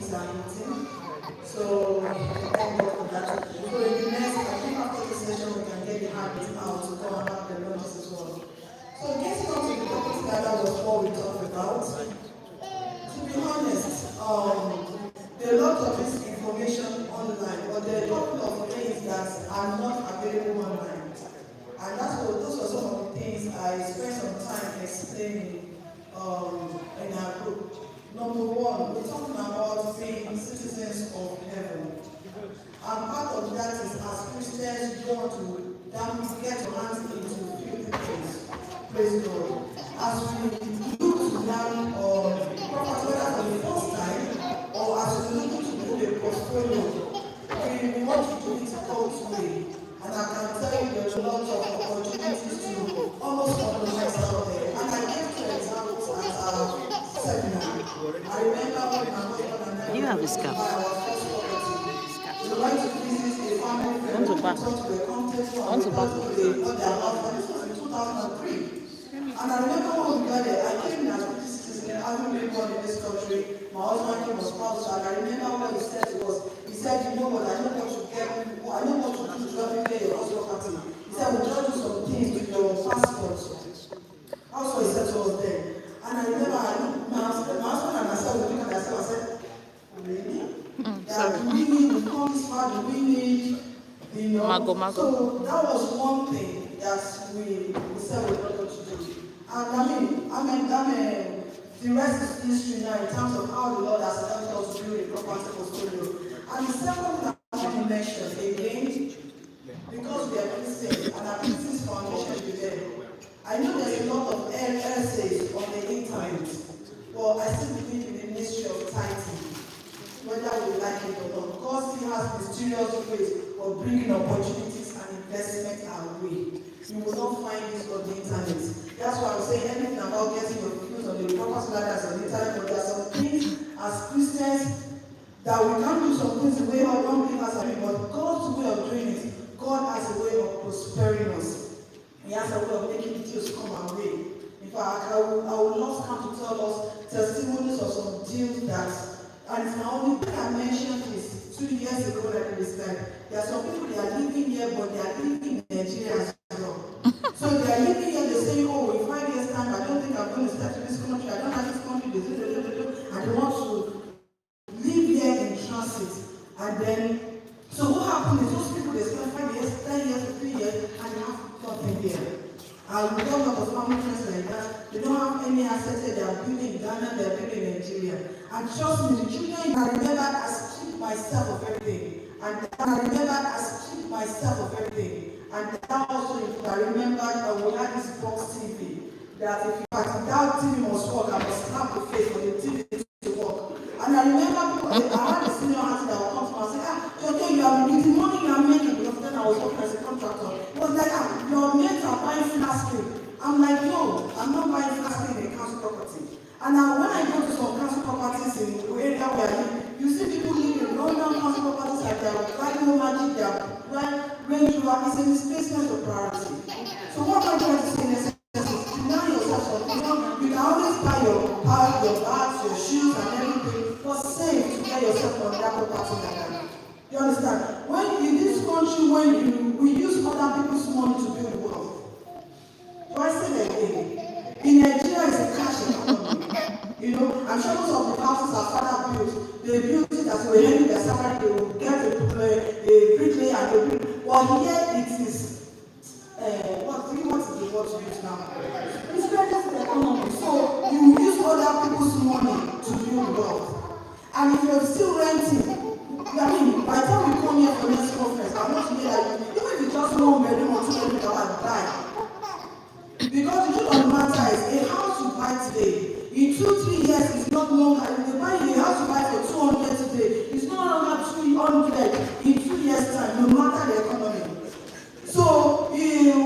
things are hitting. So thank God for that. So in the next, I think after this session, we can get the habit out to go and have the lunches as well. So getting on to the topic that was what we talked about. To be honest, there are a lot of this information online, but there are a couple of things that are not available online. And those were some of the things I spent some time explaining in our group. Number one, we're talking about being citizens of heaven. And part of that is as Christians, you want to get your hands into filthy things. Praise God. As we look to learn property, whether for the first time or as we look to do a portfolio, we want to do it God's way. And I can tell you there's a lot of opportunities to almost compromise out there. And I gave two examples at our seminar. I remember when my husband and I were our first property. We went to visit a family friend who talked to the context and we got to what their house was. This was in 2003. And I remember when we got there, I came in as a British citizen, I haven't been born in this country. My husband came was spouse, and I remember what he said to us. He said, you know what, I don't want to do to everything your house property. He said, we'll just do some things with your passport. That's what he said to us then. And I remember my husband and myself were looking at ourselves and said, really? Do we need the funds far? Do we need, Mago. So that was one thing that we said we were going to do. And the rest is history now in terms of how the Lord has helped us build a property portfolio. And the second thing I want to mention again, because we are Christians and our Christian foundation is there. I know there's a lot of essays on the internet, but I still believe in the mystery of tithing, whether we like it or not. God still has mysterious ways of bringing opportunities and investment our way. You will not find this on the internet. That's why I'm saying anything about getting your views on the property ladders on the internet, but there are some things as Christians that we can't do some things the way our non-believers are doing, but God's way of doing it, God has a way of prospering us. He has a way of making deals come our way. In fact, I would love come to tell us testimonies of some deals that, and it's my only thing I mentioned is 2 years ago that it is like, there are some people they are living here, but they are living in Nigeria as well. So they are living here, they say, oh, in 5 years' time, I don't think I'm going to start in this country, I don't have this country, and they want to live here in transit. And then, so what happened is those people, they spend 5 years, 10 years, 3 years, and they have nothing here. And we don't have a family friends like that. They don't have any assets here. They are building in Ghana, they are building in Nigeria. And trust me, the children, I remember I stripped myself of everything. And I remember I stripped myself of everything. And that also, I remember we had this box TV. That if that TV must work, I must snap the face for the TV to work. And I remember people, I had a senior auntie that would come to me and say, okay, you are with the money you are making, because then I was working as a contractor. It was like, your mates are buying flat screen. I'm like, no, I'm not buying flat screen in a council property. And now when I go to some council properties in the area where I live, you see people living in long-term council properties like they are driving home magic, they are Range Rover. It's a misplacement of priority. So what I'm trying to say is, deny yourself something. You can always buy your bags, your shoes, and everything, but save to get yourself on that property like that. You understand? When in this country, when we use other people's money to build wealth. So I say that again. In Nigeria, it's a cash economy. I'm sure most of the houses our father built, they built it as we handle their salary, they will get a bricklayer and they build. Well, here it is. What is the word to use now? It's credit economy. So you use other people's money to build wealth. And if you're still renting, by the time we come here for this conference, I want to hear that even if you just 1 bedroom or 2 bedroom, you will die. Because the truth of the matter is, a house you buy today, in 2-3 years, it's not longer. If you buy a house you buy for 200 today, it's no longer 300 in 2 years' time, no matter the economy. So,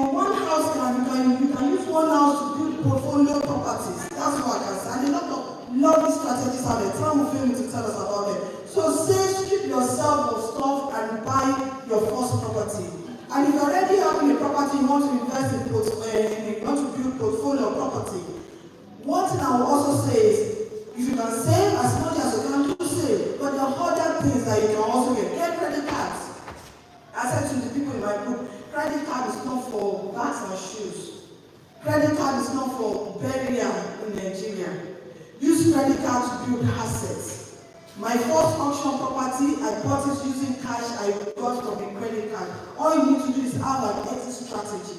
one house you can use one house to build portfolio properties. That's what I can say. And a lot of lovely strategies out there. Time will fail me to tell us about them. So, strip yourself of stuff and buy your first property. And if you're already having a property, you want to invest in you want to build portfolio property. One thing I will also say is, if you can save as much as you can, do save. But things that you can also get credit cards. I said to the people in my group, credit card is not for bags and shoes. Credit card is not for burial in Nigeria. Use credit card to build assets. My first auction property, I bought it using cash I got from a credit card. All you need to do is have an exit strategy.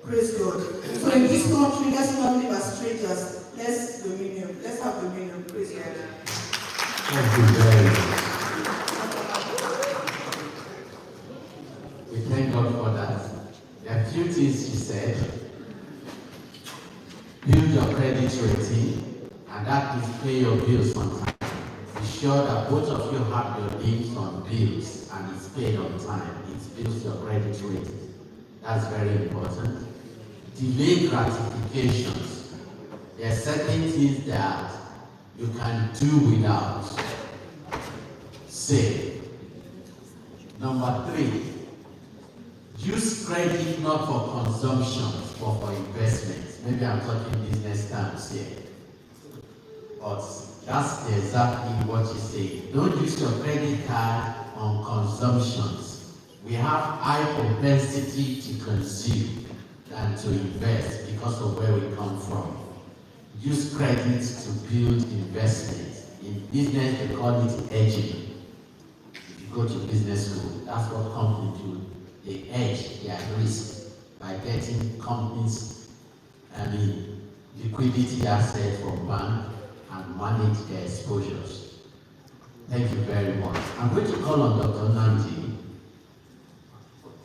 Praise God. So in this country, let's not live as strangers. Let's have dominion. Praise God. Thank you very much. We thank God for that. There are a few things she said. Build your credit rating, and that is pay your bills on time. Be sure that both of you have your names on bills and it's paid on time. It builds your credit rating. That's very important. Delay gratifications. There are certain things that you can do without. Save. Number 3. Use credit not for consumption, but for investment. Maybe I'm talking business terms here. But that's exactly what you say. Don't use your credit card on consumptions. We have high propensity to consume than to invest because of where we come from. Use credit to build investment. In business, they call it hedging. If you go to business school, that's what companies do. They hedge their risk by getting companies, liquidity assets from bank and manage their exposures. Thank you very much. I'm going to call on Dr. Nandi.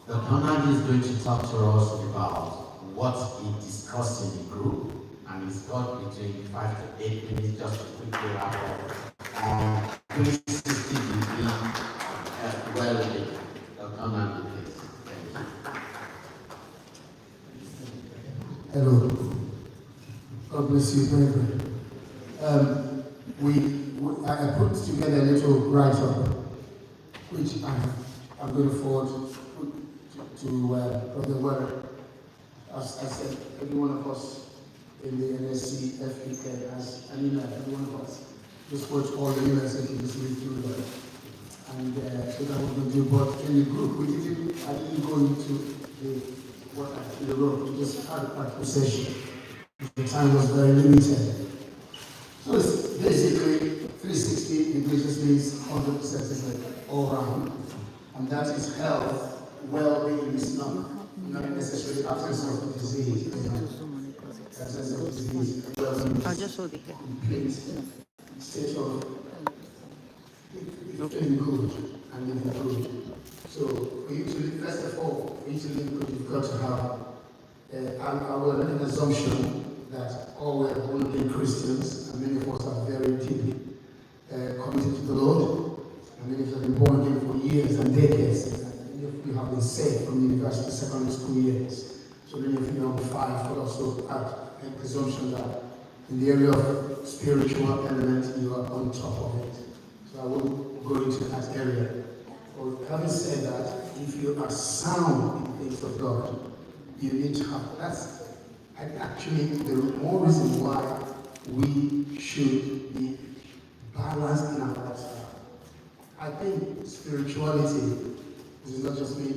Dr. Nandi is going to talk to us about what he discussed in the group, and he's got between 5 to 8 minutes just to quickly wrap up on 360 degree well-being. Dr. Nandi, please. Hello. God bless you very much. I put together a little write-up, which I'm going to forward to Brother Weber. As I said, every one of us in the NACF has an email. Every one of us just watch all the emails that you just read through them. And so that was going to do. But in the group, I didn't go into what I actually wrote. We just had a procession. The time was very limited. So it's basically 360 degrees just means 100% is all around. And that is health, well-being is not necessarily absence of disease. Absence of disease. Complete state of feeling good and living good. So for you to live, first of all, for you to live good, you've got to have our assumption that all we're born-again Christians, and many of us are very deeply committed to the Lord, and many of us have been born again for years and decades, and many of you have been saved from university, secondary school years. So many of you are 5, but also have a presumption that in the area of spiritual element, you are on top of it. So I won't go into that area. But having said that, if you are sound in things of God, you need to have that's actually the more reason why we should be balanced in our lifestyle. I think spirituality is not just me.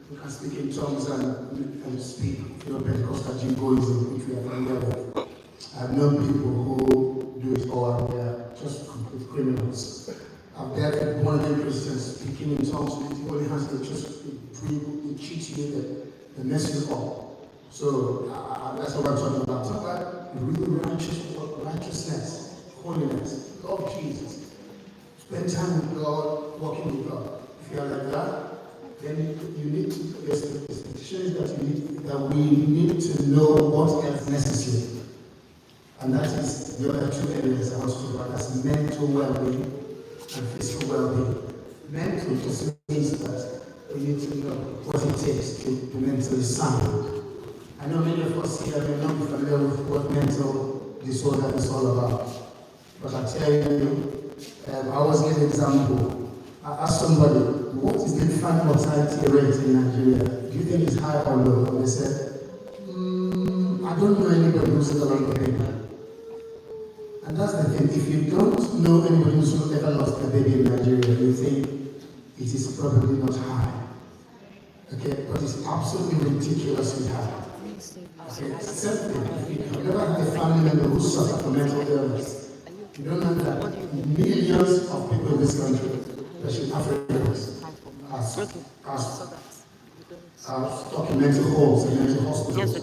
We can speak in tongues and speak, Pentecostal jingoism, which we are familiar with. I've known people who do it all, and they are just complete criminals. I've dealt with born-again Christians speaking in tongues with the Holy Hands, they just cheat you, they mess you up. So that's what I'm talking about. Talk about real righteousness, holiness, love Jesus. Spend time with God, walking with God. If you are like that, then you need to, there's expectations that we need to know what is necessary. And that is the other 2 areas I want to talk about. That's mental well-being and physical well-being. Mental just means that we need to know what it takes to be mentally sound. I know many of us here may not be familiar with what mental disorder is all about. But I tell you, I always give an example. I asked somebody, what is the infant mortality rate in Nigeria? Do you think it's high or low? And they said, I don't know anybody who's ever lost a baby. And that's the thing, if you don't know anybody who's ever lost a baby in Nigeria, you think it is probably not high. Okay, but it's absolutely ridiculously high. Okay, simply, if you have never had a family member who suffers from mental illness, you don't know that millions of people in this country, especially Africans, are stuck in mental homes and mental hospitals.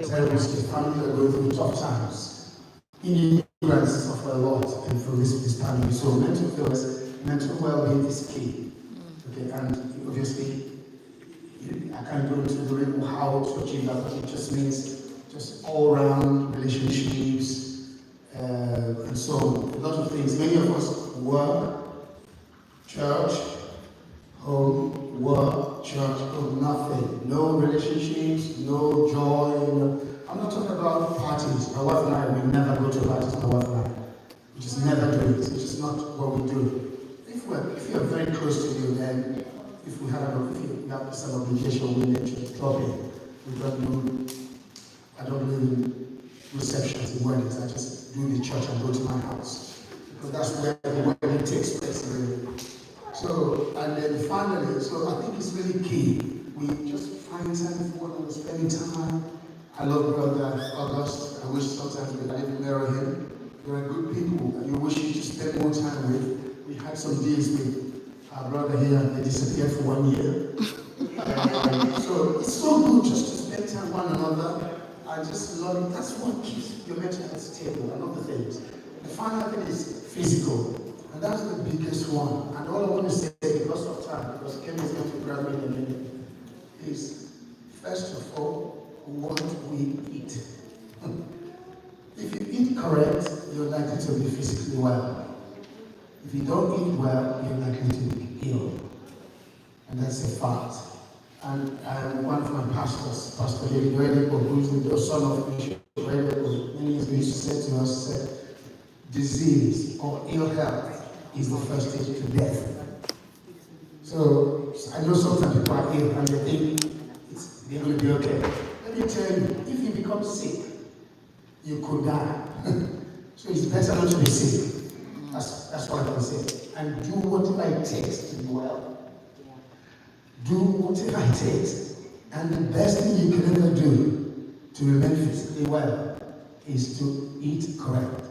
Terrible state families are going through tough times. Immigrants suffer a lot and from this pandemic. So mental illness, mental well-being is key. Okay, and obviously I can't go into the real how to achieve that, but it just means just all-round relationships and so on. A lot of things. Many of us work, church, home, work, church, home, nothing. No relationships, no joy. No. I'm not talking about parties. My wife and I will never go to parties, my wife and I. We just never do it. It's just not what we do. If you're very close to you, then if we have some obligation, we need to club in. I don't believe in receptions and weddings. I just do the church and go to my house. Because that's where the wedding takes place, really. So, and then finally, so I think it's really key. We just find time for one another, spending time. I love Brother August. I wish sometimes we could even mirror him. There are good people that you wish you to spend more time with. We had some deals with our brother here, they disappeared for 1 year. So it's so good just to spend time with one another. I just love it. That's what keeps your mental health stable and other things. The final thing is physical. And that's the biggest one. And all I want to say, because of time, because Ken is going to grab me in a minute, is first of all, what we eat. If you eat correct, you're likely to be physically well. If you don't eat well, you're likely to be ill. And that's a fact. And one of my pastors, Pastor David Wedeko, who is the son of Bishop Wedeko, many years ago, used to say to us, said, disease or ill health is the first stage to death. So I know sometimes people are ill and they think they're going to be okay. Let me tell you, if you become sick, you could die. So it's better not to be sick. That's what I can say. And do whatever it takes to be well. Do whatever it takes. And the best thing you can ever do to remain physically well is to eat correct.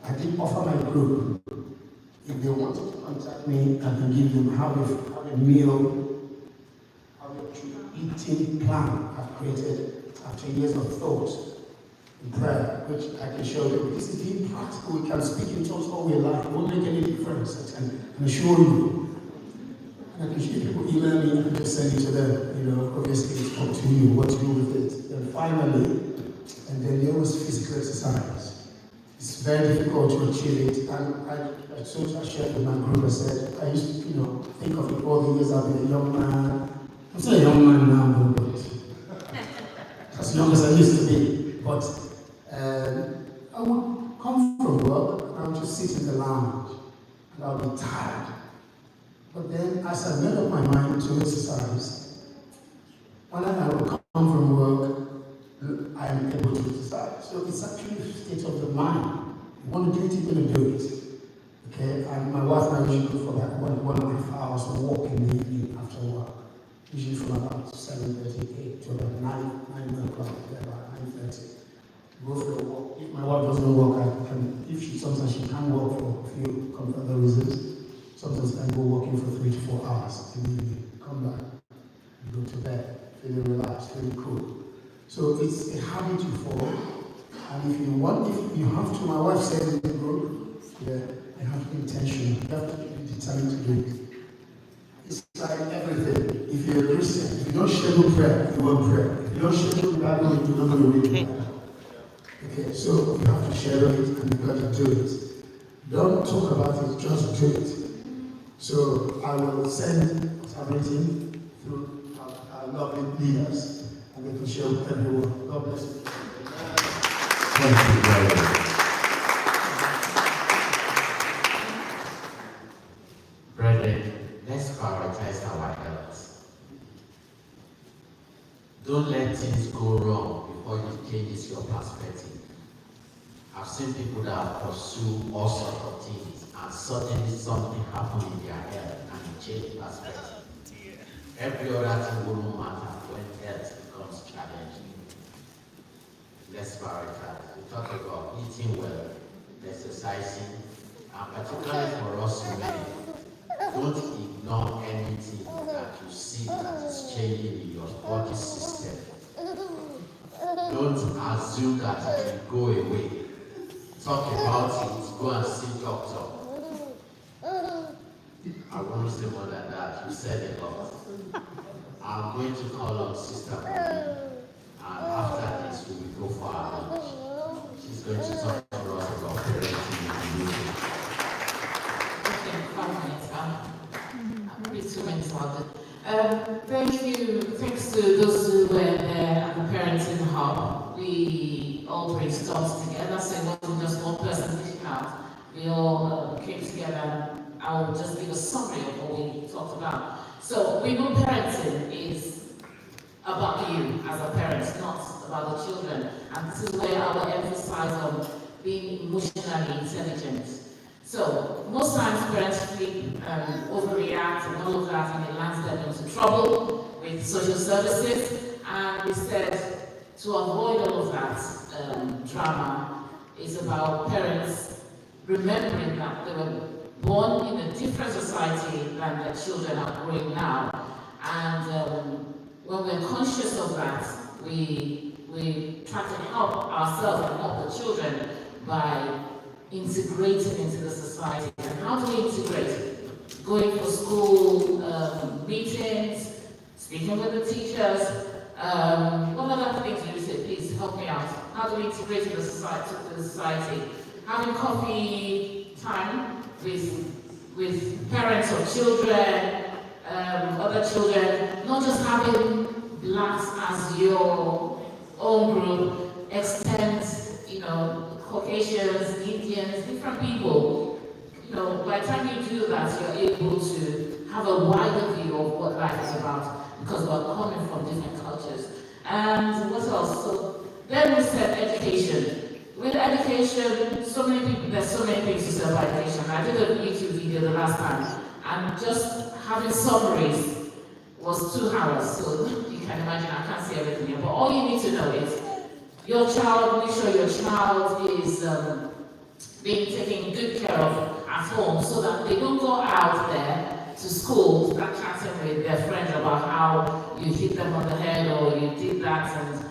I did offer my group, if they wanted to contact me, I can give them have a meal, have a eating plan I've created after years of thought and prayer, which I can show you. Because it's being practical, we can speak in tongues all we like. It won't make any difference, I can assure you. And I can show people email me, I can just send it to them. Obviously it's up to you what to do with it. Then finally, and then there was physical exercise. It's very difficult to achieve it, and I shared with my group. I said, I used to, think of it all the years I've been a young man. I'm still a young man now, but as young as I used to be. But I would come from work, and I would just sit in the lounge, and I would be tired. But then, as I made up my mind to exercise, when I would come from work, I am able to exercise. So it's actually a state of the mind. You want to do it, you're going to do it. Okay? And my wife and I usually go for like 1.5 hours of walk in the evening after work. Usually from about 7:38 to about 9 o'clock, about 9:30. Go for a walk. If my wife doesn't walk, sometimes she can't walk for a few other reasons. Sometimes I go walking for 3 to 4 hours in the evening. Come back, go to bed, feeling relaxed, feeling cool. So it's a habit you follow, and if you have to, my wife said in the group, you have to be intentional, you have to be determined to do it. It's like everything. If you're a Christian, if you don't schedule prayer, you won't pray. If you don't schedule the Bible, you're not going to read the Bible. Okay, so you have to schedule it, and you've got to do it. Don't talk about it, just do it. So I will send a meeting through our lovely leaders. And we can share with everyone. God bless you. Thank you very much. Brethren, let's prioritize our health. Don't let things go wrong before you change your perspective. I've seen people that pursue all sorts of things and suddenly something happened in their health and it changed perspective. Every other thing wouldn't matter when health becomes challenging. Let's prioritize. We talk about eating well, exercising, and particularly for us women, don't ignore anything that you see that is changing in your body system. Don't assume that it will go away. Talk about it, go and see doctor. I won't say more than that, you said a lot. I'm going to call on Sister Bobby, and after this we will go for our lunch. She's going to talk to us about parenting in the movie. Okay, 5 minutes. I'm pretty 2 minutes out. Thank you. Thanks to those who were there at the Parenting Hub. We all brainstormed together, so it wasn't just one person dishing out. We all came together. I will just give a summary of what we talked about. So we know parenting is about you as a parent, not about the children. And this is where our emphasis on being emotionally intelligent. So most times parents sleep, overreact and all of that, and it lands them into trouble with social services. And we said to avoid all of that drama, it's about parents remembering that they were born in a different society than the children are growing now. And when we're conscious of that, we try to help ourselves and help the children by integrating into the society. And how do we integrate? Going for school meetings, speaking with the teachers. What other things do you say? Please help me out. How do we integrate in the society? Having coffee time with parents of children, other children, not just having blacks as your own group, extend, Caucasians, Indians, different people. By the time you do that, you're able to have a wider view of what life is about, because we're coming from different cultures. And what else? So then we said education. With education, there's so many things to say about education. I did a YouTube video the last time, and just having summaries was 2 hours. So you can imagine I can't say everything here. But all you need to know is your child, make sure your child is being taken good care of at home, so that they don't go out there to school, start chatting with their friends about how you hit them on the head or you did that, and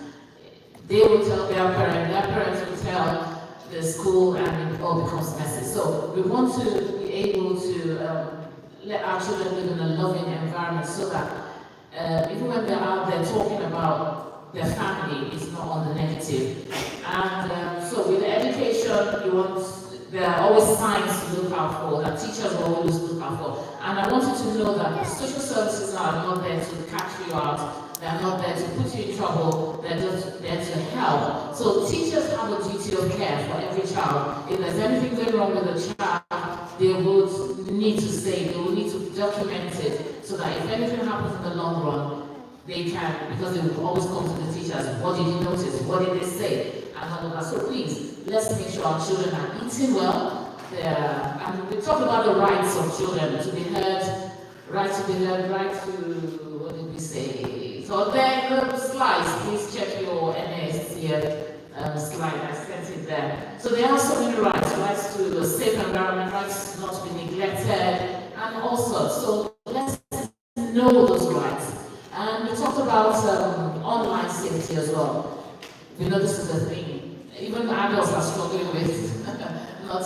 they will tell their parents will tell the school, and it all becomes messy. So we want to be able to let our children live in a loving environment, so that even when they're out there talking about their family, it's not on the negative. And so with education, there are always signs to look out for, that teachers will always look out for. And I want you to know that the social services are not there to catch you out. They're not there to put you in trouble. They're just there to help. So teachers have a duty of care for every child. If there's anything going wrong with a child, they would need to say, they will need to document it, so that if anything happens in the long run, they can, because they will always come to the teachers. What did you notice? What did they say? And all of that. So please, let's make sure our children are eating well. And we talked about the rights of children to be heard, right to be heard, right to, what did we say? So then the slides, please check your NACF slide, I sent it there. So there are so many rights to a safe environment, rights not to be neglected, and all sorts. So let's know those rights. And we talked about online safety as well. We know this is a thing. Even adults are struggling with not,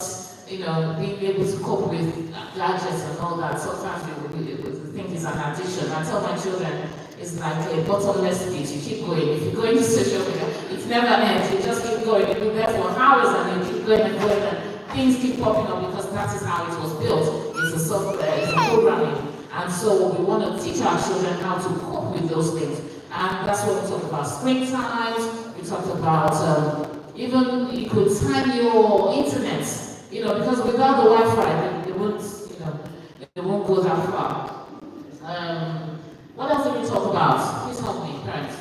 being able to cope with gadgets and all that. Sometimes we think it's an addiction. I tell my children, it's like a bottomless pit. You keep going. If you go into social media, it never ends. You just keep going. You'll be there for hours and you keep going and going, and things keep popping up, because that is how it was built. It's a software, it's a programming. And so we want to teach our children how to cope with those things. And that's what we talked about. Screen time, we talked about even you could time your internet, because without the Wi-Fi, they won't go that far. What else did we talk about? Please help me, parents.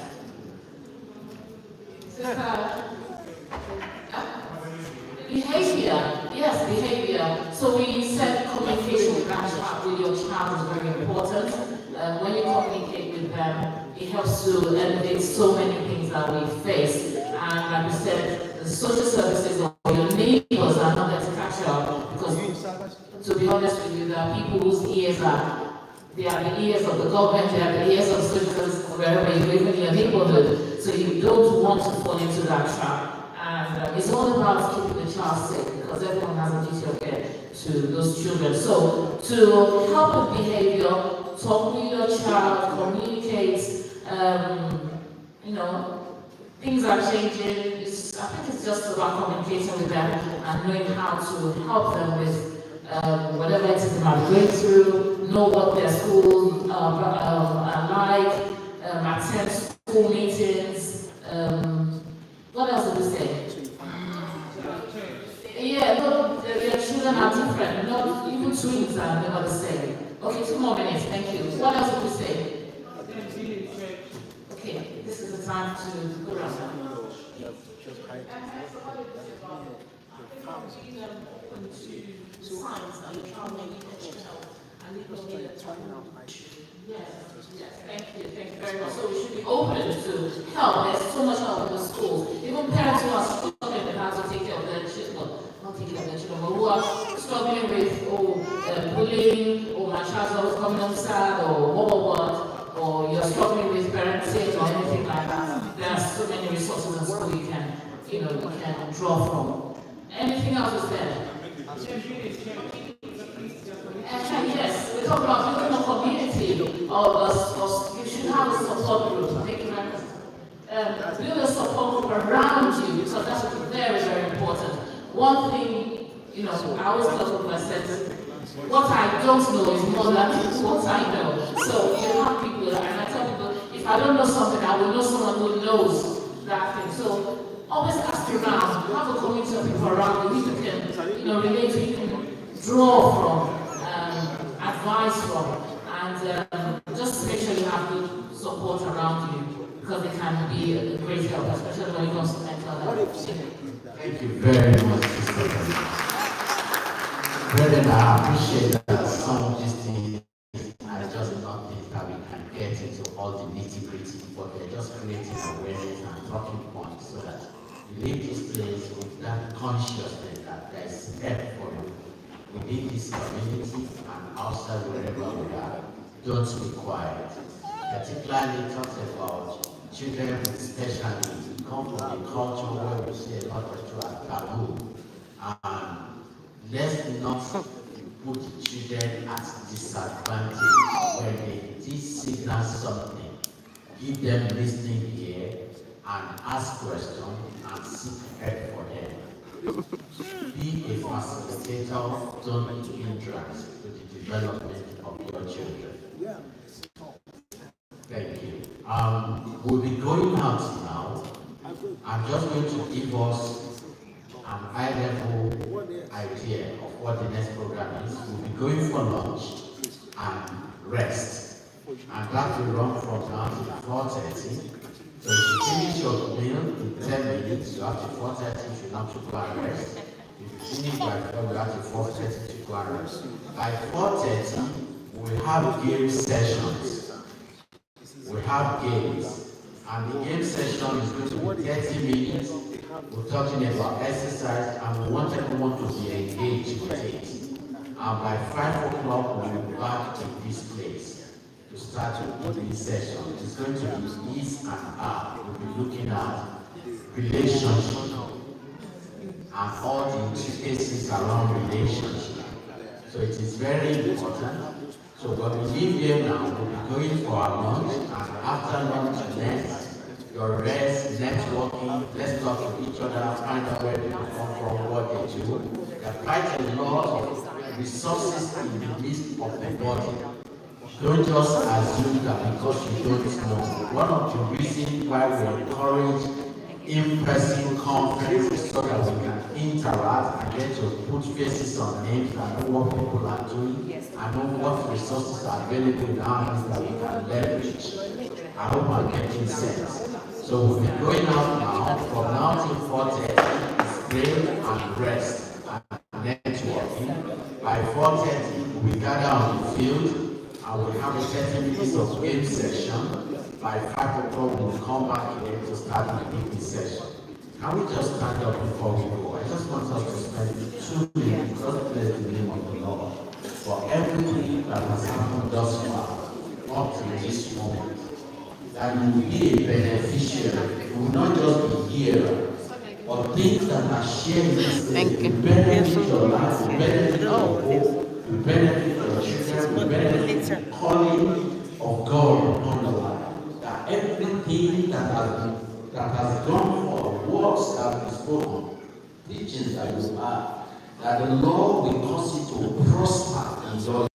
Behavior. Yes, behavior. So we with your child is very important. When you communicate with them, it helps to elevate so many things that we face. And like we said, the social services or your neighbors are not there to catch you up, because to be honest with you, there are people whose ears they are the ears of the government, they are the ears of citizens wherever you live in your neighborhood. So you don't want to fall into that trap. And it's all about keeping the child safe, because everyone has a duty of care to those children. So to help with behavior, talk with your child, communicate, you know, things are changing. I think it's just about communicating with them and knowing how to help them with whatever it is they might be going through, know what their school are like, attend school meetings. What else did we say? Yeah, no, their children are different. Not even twins are never the same. Okay, 2 more minutes. Thank you. What else did we say? Okay, this is the time to go around. Thank you very much. So we should be open to help. There's so much help in the schools. Even parents who are struggling with how to take care of their children, not taking care of their children, but who are struggling with bullying, or my child's always coming home sad, or what, or you're struggling with parenting or anything like that. There are so many resources in school you can draw from. Anything else is there? Yes, we talk about building a community of you should have a support group. Thank you very much. Build a support group around you, because that's very, very important. One thing, I always tell people, I said, what I don't know is more than what I know. So you have people, and I tell people, if I don't know something, I will know someone who knows that thing. So always ask around, have a community of people around you who you can, relate to, you can draw from, advice from, and just make sure you have good support around you, because it can be a great help, especially when it comes to mental health. Thank you very much, Sister Kari. Brethren, I appreciate that some of these things are just not things that we can get into all the nitty-gritty, but they're just creating awareness and talking points, so that you leave this place with that consciousness that there's help for you within this community and outside wherever we are. Don't be quiet. Particularly talks about children with special needs. We come from a culture where we say a lot of things are taboo. And let's not put children at disadvantage when they signal something. Give them listening ear and ask questions and seek help for them. Be a facilitator, don't be hindrance to the development of your children. Thank you. We'll be going out now. I'm just going to give us an high-level idea of what the next program is. We'll be going for lunch and rest. And that will run from now to 4:30. So if you finish your meal in 10 minutes, you have to 4:30 if you not to go and rest. If you finish by 4, you have to 4:30 to go and rest. By 4:30, we have game sessions. We have games. And the game session is going to be 30 minutes. We're talking about exercise, and we want everyone to be engaged with it. And by 5 o'clock, we'll be back to this place to start with this session. It's going to be this and that. We'll be looking at relationships and all the intricacies around relationships. So it is very important. So when we leave here now, we'll be going for our lunch, and after lunch next, your rest, networking, let's talk to each other, find out where people come from, what they do. There are quite a lot of resources in the midst of the body. Don't just assume that because you don't know. One of the reasons why we encourage in-person conferences so that we can interact and get to put faces on names and know what people are doing and know what resources are available in our hands that we can leverage. I hope I'm making sense. So we'll be going out now, from now till 4:30, pray and rest and networking. By 4:30, we'll we gather on the field and we have a 30 minutes of game session. By 5 o'clock, we'll come back again to start the picnic session. Can we just stand up before we go? I just want us to spend 2 minutes, just bless the name of the Lord for everything that has happened thus far, up to this moment. That you will be a beneficiary, you will not just be here, but things that are shared this day will benefit your life, will benefit your hope, will benefit your children, will benefit the calling of God upon your life. That everything that has gone for, words that have been spoken, teachings that you have, that the Lord will cause you to prosper in your life.